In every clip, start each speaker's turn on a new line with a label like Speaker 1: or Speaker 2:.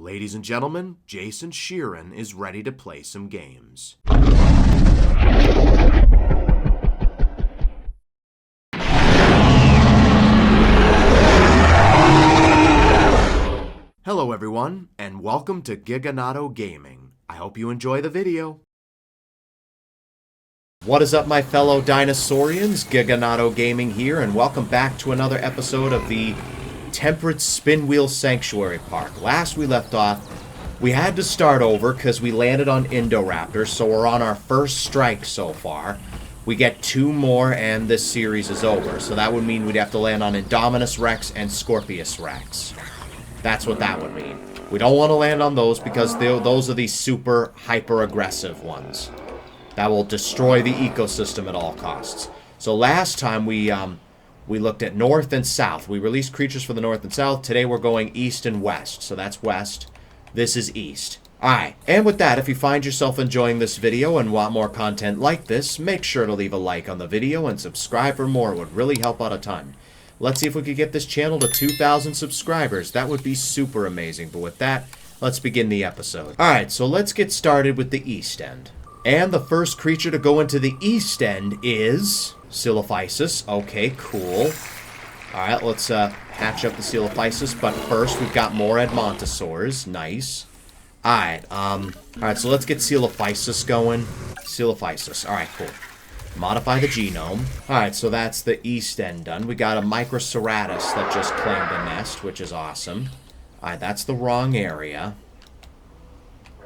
Speaker 1: Ladies and gentlemen, Jason Sheeran is ready to play some games. Hello everyone, and welcome to Giganato Gaming. I hope you enjoy the video. What is up, my fellow dinosaurians? Giganato Gaming here, and welcome back to another episode of the Temperate Spinwheel Sanctuary Park. Last we left off, we had to start over because we landed on Indoraptors, so we're on our first strike so far. We get 2 more and this series is over, so that would mean we'd have to land on Indominus Rex and Scorpius Rex. That's what that would mean. We don't want to land on those because those are the super hyper-aggressive ones that will destroy the ecosystem at all costs. So last time we looked at north and south. We released creatures for the north and south. Today we're going east and west. So that's west. This is east. Alright, and with that, if you find yourself enjoying this video and want more content like this, make sure to leave a like on the video and subscribe for more. It would really help out a ton. Let's see if we could get this channel to 2,000 subscribers. That would be super amazing. But with that, let's begin the episode. Alright, so let's get started with the east end. And the first creature to go into the east end is Silophysis. Okay, cool. Alright, let's hatch up the Silophysis. But first, we've got more Edmontosaurs. Nice. Alright, so let's get Silophysis going. Silophysis. Alright, cool. Modify the genome. Alright, so that's the east end done. We got a Microceratus that just claimed a nest, which is awesome. Alright, that's the wrong area.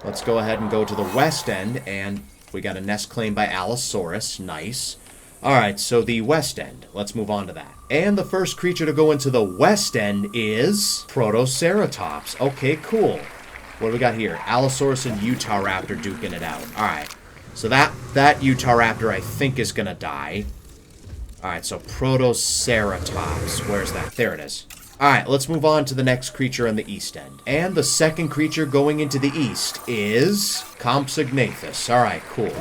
Speaker 1: Let's go ahead and go to the west end, and we got a nest claimed by Allosaurus. Nice. Alright, so the west end. Let's move on to that. And the first creature to go into the west end is Protoceratops. Okay, cool. What do we got here? Allosaurus and Utahraptor duking it out. Alright. So that Utahraptor, I think, is going to die. Alright, so Protoceratops. Where's that? There it is. Alright, let's move on to the next creature in the east end. And the second creature going into the east is Compsognathus. Alright, cool.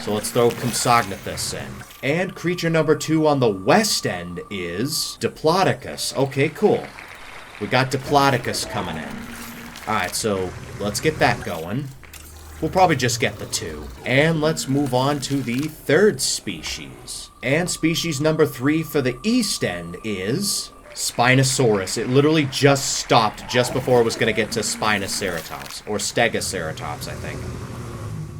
Speaker 1: So let's throw Compsognathus in. And creature number 2 on the west end is Diplodocus. Okay, cool. We got Diplodocus coming in. Alright, so let's get that going. We'll probably just get the 2. And let's move on to the third species. And species number 3 for the east end is Spinosaurus. It literally just stopped just before it was going to get to Spinoceratops. Or Stegoceratops, I think.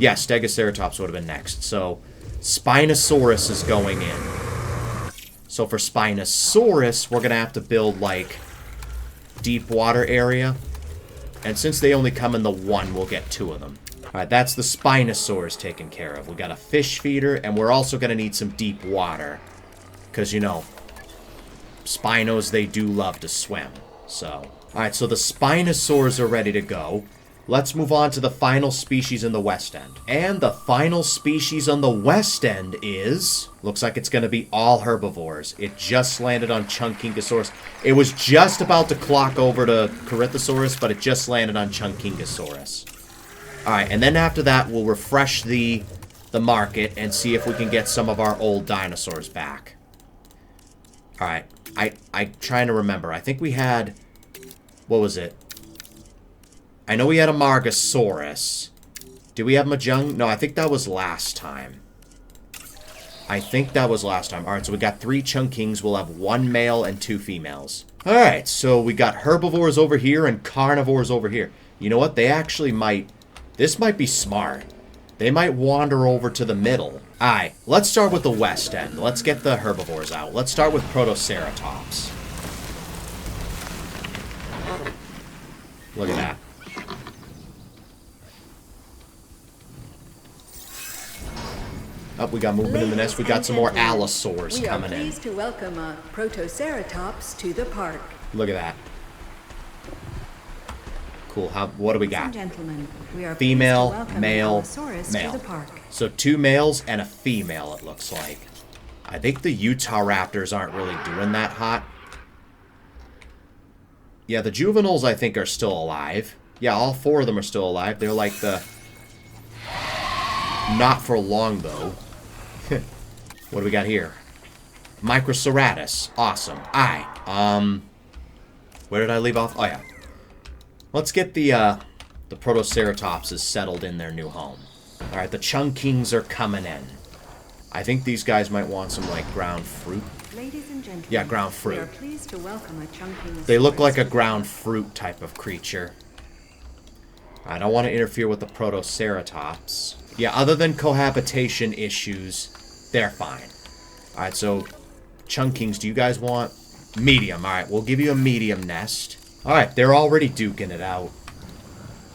Speaker 1: Yeah, Stegoceratops would have been next. So, Spinosaurus is going in. So for Spinosaurus, we're going to have to build, like, deep water area. And since they only come in the 1, we'll get 2 of them. Alright, that's the Spinosaurus taken care of. We got a fish feeder, and we're also going to need some deep water. Because, you know, Spinos, they do love to swim. So, alright, so the Spinosaurs are ready to go. Let's move on to the final species in the west end. And the final species on the west end is... looks like it's going to be all herbivores. It just landed on Chunkingosaurus. It was just about to clock over to Corythosaurus, but it just landed on Chunkingosaurus. Alright, and then after that, we'll refresh the market and see if we can get some of our old dinosaurs back. Alright, I'm trying to remember. I think we had... what was it? I know we had a Margosaurus. Did we have Majung? No, I think that was last time. Alright, so we got 3 Chunkings. We'll have 1 male and 2 females. Alright, so we got herbivores over here and carnivores over here. You know what? They actually might... this might be smart. They might wander over to the middle. Alright, let's start with the west end. Let's get the herbivores out. Let's start with Protoceratops. Look at that. Oh, we got movement in the nest. We got some more Allosaurs coming in.
Speaker 2: We are pleased to welcome a Protoceratops to the park.
Speaker 1: Look at that. Cool. What do we got?
Speaker 2: Gentlemen, we are
Speaker 1: female, male,
Speaker 2: male. To the park.
Speaker 1: So 2 males and a female, it looks like. I think the Utahraptors aren't really doing that hot. Yeah, the juveniles, I think, are still alive. Yeah, all 4 of them are still alive. They're like the... not for long, though. What do we got here? Microceratus. Awesome. Where did I leave off? Oh, yeah. Let's get the Protoceratopses settled in their new home. Alright, the Chunkings are coming in. I think these guys might want some, like, ground fruit.
Speaker 2: Ladies and gentlemen,
Speaker 1: Yeah, ground fruit.
Speaker 2: we are pleased to welcome a chunking.
Speaker 1: They look like a ground fruit type of creature. I don't want to interfere with the Protoceratops. Yeah, other than cohabitation issues, they're fine. Alright, so Chunkings, do you guys want medium? Alright, we'll give you a medium nest. Alright, they're already duking it out.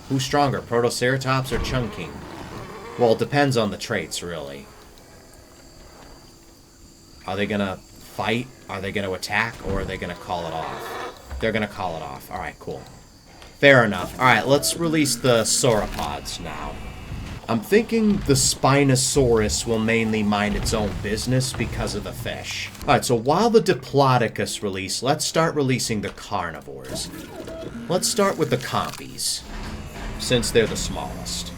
Speaker 1: Who's stronger, Protoceratops or Chunking? Well, it depends on the traits, really. Are they gonna fight? Are they gonna attack? Or are they gonna call it off? They're gonna call it off. Alright, cool. Fair enough. Alright, let's release the sauropods now. I'm thinking the Spinosaurus will mainly mind its own business because of the fish. Alright, so while the Diplodocus release, let's start releasing the carnivores. Let's start with the compies, since they're the smallest.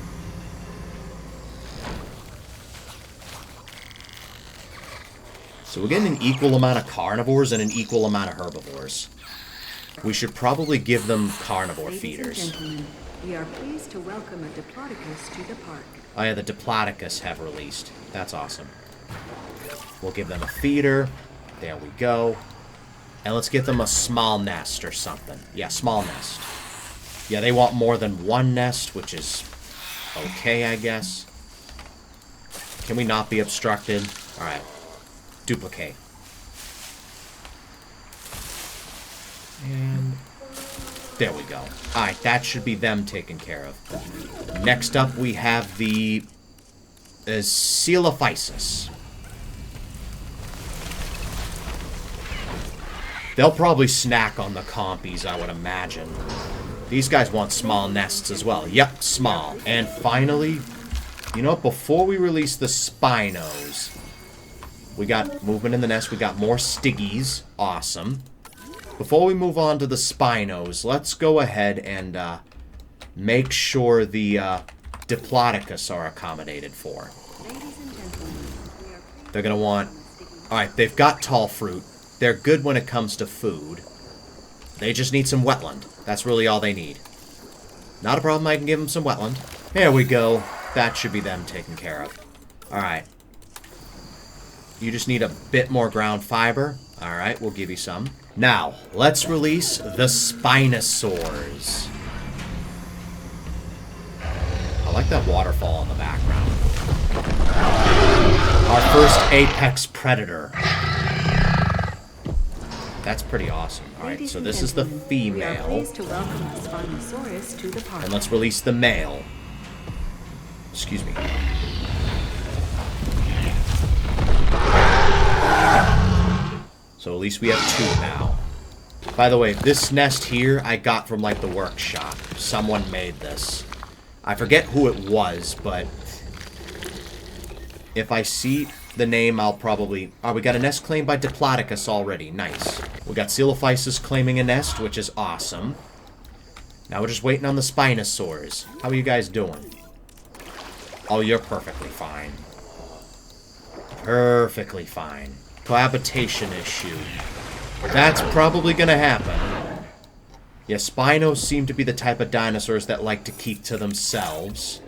Speaker 1: So we're getting an equal amount of carnivores and an equal amount of herbivores. We should probably give them carnivore feeders.
Speaker 2: Ladies and gentlemen, we are pleased to welcome a Diplodocus to the park.
Speaker 1: Oh yeah, the Diplodocus have released. That's awesome. We'll give them a feeder. There we go. And let's get them a small nest or something. Yeah, small nest. Yeah, they want more than one nest, which is okay, I guess. Can we not be obstructed? Alright. Duplicate. And there we go. Alright, that should be them taken care of. Next up, we have the Coelophysis. They'll probably snack on the compies, I would imagine. These guys want small nests as well. Yep, small. And finally, you know what? Before we release the Spinos, we got movement in the nest. We got more Stiggies. Awesome. Before we move on to the Spinos, let's go ahead and make sure the Diplodocus are accommodated for.
Speaker 2: Ladies and gentlemen, we are
Speaker 1: They're going to want... Alright, they've got tall fruit. They're good when it comes to food. They just need some wetland. That's really all they need. Not a problem, I can give them some wetland. There we go. That should be them taken care of. Alright. You just need a bit more ground fiber. Alright, we'll give you some. Now, let's release the Spinosaurs. I like that waterfall in the background. Our first apex predator. That's pretty awesome. Alright, so this is the female.
Speaker 2: We are pleased to welcome the Spinosaurus to the park.
Speaker 1: And let's release the male. Excuse me. So at least we have two now. By the way, this nest here I got from, like, the workshop. Someone made this. I forget who it was, but if I see the name, I'll probably... Oh, we got a nest claimed by Diplodocus already. Nice. We got Coelophysis claiming a nest, which is awesome. Now we're just waiting on the Spinosaurs. How are you guys doing? Oh, you're perfectly fine. Perfectly fine. Cohabitation issue. That's probably gonna happen. Yeah, Spinos seem to be the type of dinosaurs that like to keep to themselves.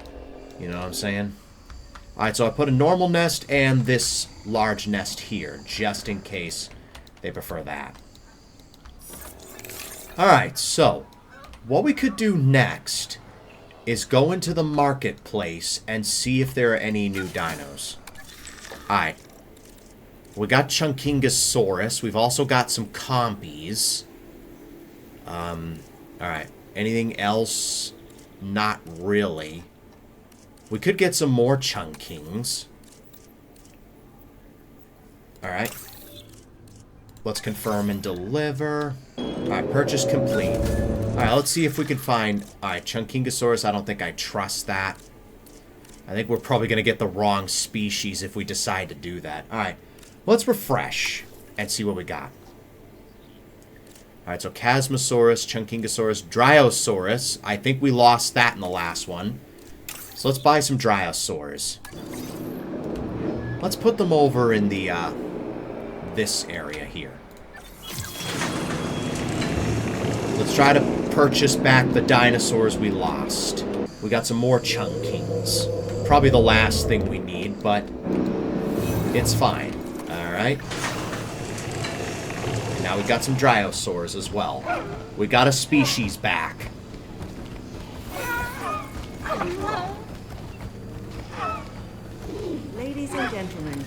Speaker 1: You know what I'm saying? Alright, so I put a normal nest and this large nest here, just in case they prefer that. Alright, so what we could do next is go into the marketplace and see if there are any new dinos. Alright. We got Chunkingosaurus. We've also got some compies. Alright. Anything else? Not really. We could get some more Chunkings. Alright. Let's confirm and deliver. Alright, purchase complete. Alright, let's see if we can find... Alright, Chunkingosaurus, I don't think I trust that. I think we're probably going to get the wrong species if we decide to do that. Alright, let's refresh and see what we got. Alright, so Chasmosaurus, Chunkingosaurus, Dryosaurus. I think we lost that in the last one. So let's buy some Dryosaurs. Let's put them over in the, this area here. Let's try to purchase back the dinosaurs we lost. We got some more chunkings. Probably the last thing we need, but it's fine. Alright. And now we got some dryosaurs as well. We got a species back.
Speaker 2: Ladies and gentlemen,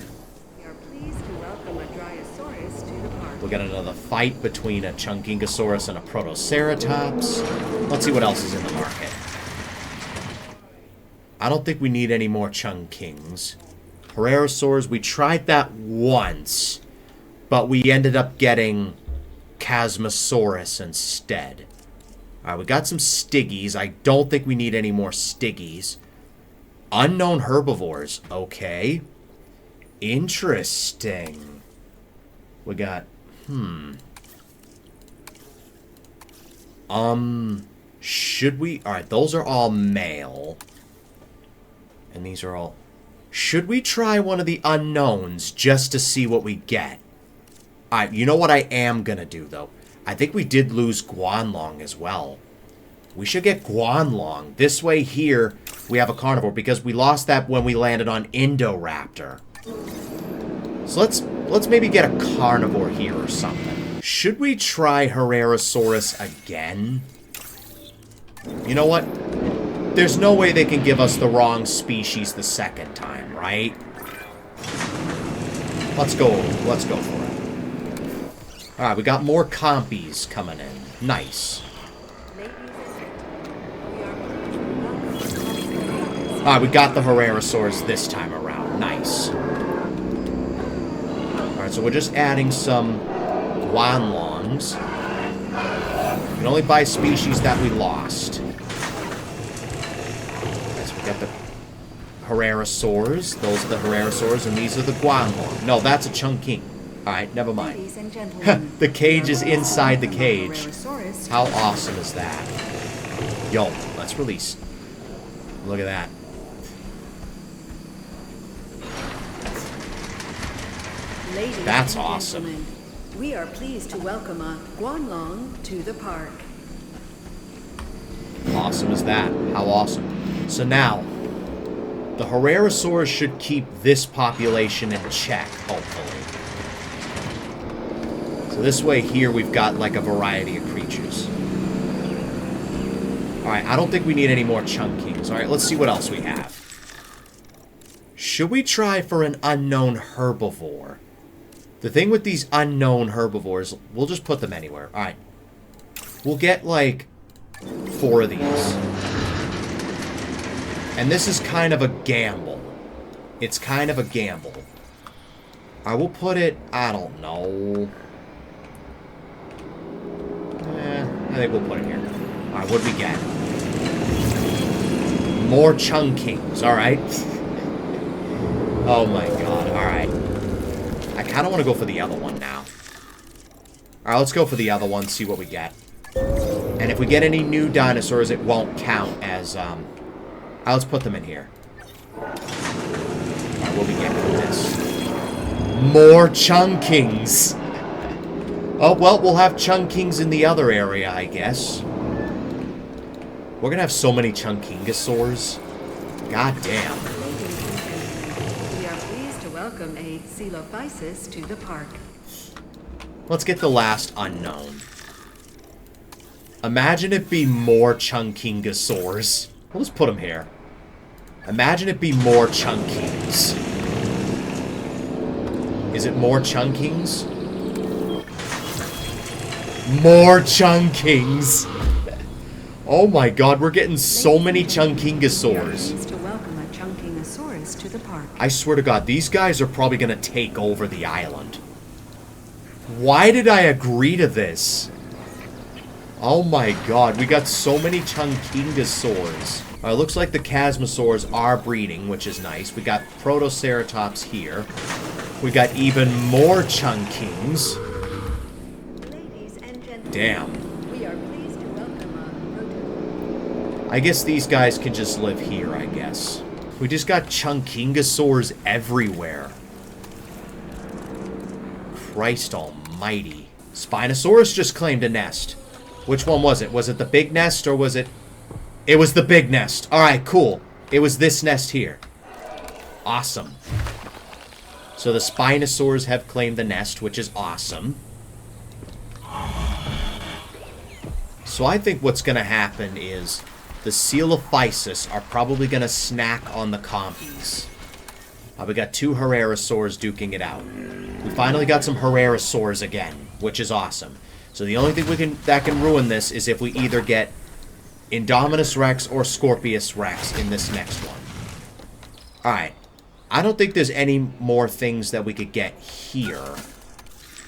Speaker 2: we are pleased to welcome a Dryosaurus to the park.
Speaker 1: We got another fight between a Chunkingosaurus and a Protoceratops. Let's see what else is in the market. I don't think we need any more Chunkings. Herrerasaurs, we tried that once, but we ended up getting Chasmosaurus instead. Alright, we got some Stiggies. I don't think we need any more Stiggies. Unknown herbivores. Okay. Interesting. We got... Should we... Alright, those are all male. And these are all... Should we try one of the unknowns just to see what we get? Alright, you know what I am gonna do, though? I think we did lose Guanlong as well. We should get Guanlong. This way here, we have a carnivore, because we lost that when we landed on Indoraptor. So let's maybe get a carnivore here or something. Should we try Herrerasaurus again? You know what? There's no way they can give us the wrong species the second time, right? Let's go for it. Alright, we got more compies coming in. Nice. Alright, we got the Herrerasaurs this time around. Nice. Alright, so we're just adding some Guanlongs. We can only buy species that we lost. We got the Herrerasaurs. Those are the Herrerasaurs, and these are the Guanlong. No, that's a Chunking. Alright, never mind. The cage is inside the cage. How awesome is that? Yo, let's release. Look at that. That's awesome.
Speaker 2: We are pleased to welcome a Guanlong to the park.
Speaker 1: Awesome is that? How awesome. So now, the Herrerasaurs should keep this population in check, hopefully. So this way here we've got like a variety of creatures. Alright, I don't think we need any more Chunkings. Alright, let's see what else we have. Should we try for an unknown herbivore? The thing with these unknown herbivores, we'll just put them anywhere. Alright. We'll get like 4 of these. And this is kind of a gamble. It's kind of a gamble. I will put it, I don't know. I think we'll put it here. Alright, what do we get? More Chunkings, alright. Oh my god, alright. I kind of want to go for the other one now. Alright, let's go for the other one, see what we get. And if we get any new dinosaurs, it won't count as, let's put them in here. Alright, what do we get from this? More Chunkings! Oh, well, we'll have Chunkings in the other area, I guess. We're gonna have so many Chunkingosaurs. God damn.
Speaker 2: We are pleased to welcome a Coelophysis to the park.
Speaker 1: Let's get the last unknown. Imagine it be more Chunkingosaurs. We'll just put them here. Imagine it be more Chunkings. Is it more Chunkings? More Chunkings! Oh my god, we're getting so many Chunkingosaurs.
Speaker 2: To welcome a Chunkingosaurus to the park.
Speaker 1: I swear to god, these guys are probably going to take over the island. Why did I agree to this? Oh my god, we got so many Chunkingosaurs. Looks like the Chasmosaurs are breeding, which is nice. We got Protoceratops here. We got even more Chunkings. Damn.
Speaker 2: We are pleased to welcome a
Speaker 1: I guess these guys can just live here, I guess. We just got Chunkingosaurs everywhere. Christ almighty. Spinosaurus just claimed a nest. Which one was it? Was it the big nest or was it... It was the big nest. Alright, cool. It was this nest here. Awesome. So the Spinosaurs have claimed the nest, which is awesome. So I think what's going to happen is the Coelophysis are probably going to snack on the compies. We got 2 Herrerasaurs duking it out. We finally got some Herrerasaurs again, which is awesome. So the only thing that can ruin this is if we either get Indominus Rex or Scorpius Rex in this next one. Alright. I don't think there's any more things that we could get here.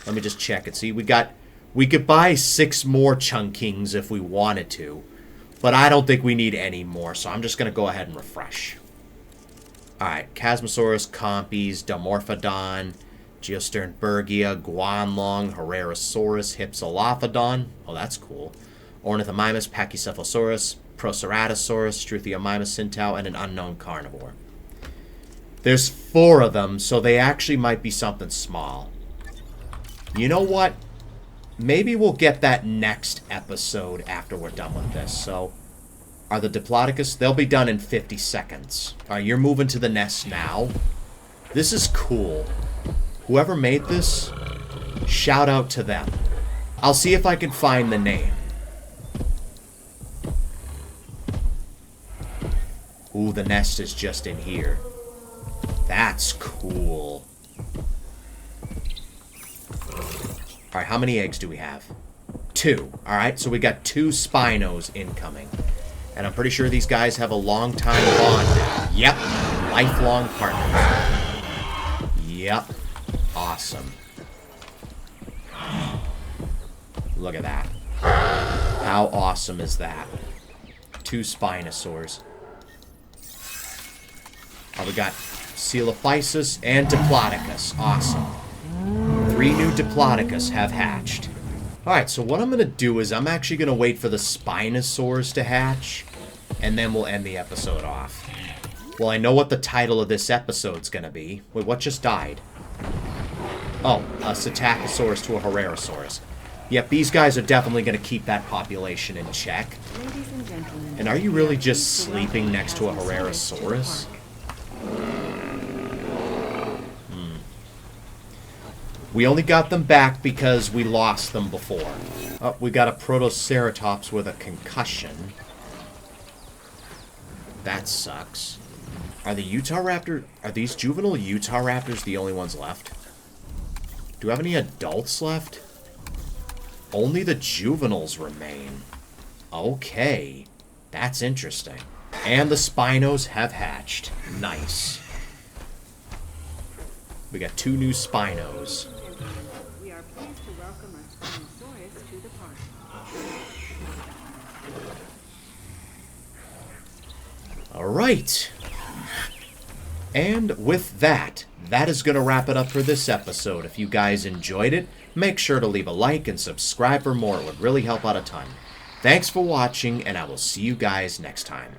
Speaker 1: Let me just check and see. We could buy 6 more Chunkings if we wanted to. But I don't think we need any more, so I'm just going to go ahead and refresh. Alright, Chasmosaurus, Compies, Dimorphodon, Geosternbergia, Guanlong, Herrerasaurus, Hypsilophodon. Oh, that's cool. Ornithomimus, Pachycephalosaurus, Proceratosaurus, Struthiomimus Cintau, and an unknown carnivore. There's 4 of them, so they actually might be something small. You know what? Maybe we'll get that next episode after we're done with this. So, are the Diplodocus? They'll be done in 50 seconds. Alright, you're moving to the nest now. This is cool. Whoever made this, shout out to them. I'll see if I can find the name. Ooh, the nest is just in here. That's cool. Alright, how many eggs do we have? 2. Alright, so we got 2 Spinos incoming. And I'm pretty sure these guys have a long time bond now. Yep. Lifelong partners. Yep. Awesome. Look at that. How awesome is that? 2 Spinosaurs. Oh, we got Coelophysis and Diplodocus. Awesome. 3 new Diplodocus have hatched. Alright, so what I'm going to do is I'm actually going to wait for the Spinosaurs to hatch, and then we'll end the episode off. Well, I know what the title of this episode's going to be. Wait, what just died? Oh, a Psittacosaurus to a Herrerasaurus. Yep, these guys are definitely going to keep that population in check. And are you really just sleeping next to a Herrerasaurus? We only got them back because we lost them before. Oh, we got a Protoceratops with a concussion. That sucks. Are the Utahraptor... Are these juvenile Utahraptors the only ones left? Do we have any adults left? Only the juveniles remain. Okay. That's interesting. And the Spinos have hatched. Nice. We got 2 new Spinos.
Speaker 2: We are pleased to welcome our Spinosaurus to the park.
Speaker 1: Alright. And with that, that is going to wrap it up for this episode. If you guys enjoyed it, make sure to leave a like and subscribe for more. It would really help out a ton. Thanks for watching, and I will see you guys next time.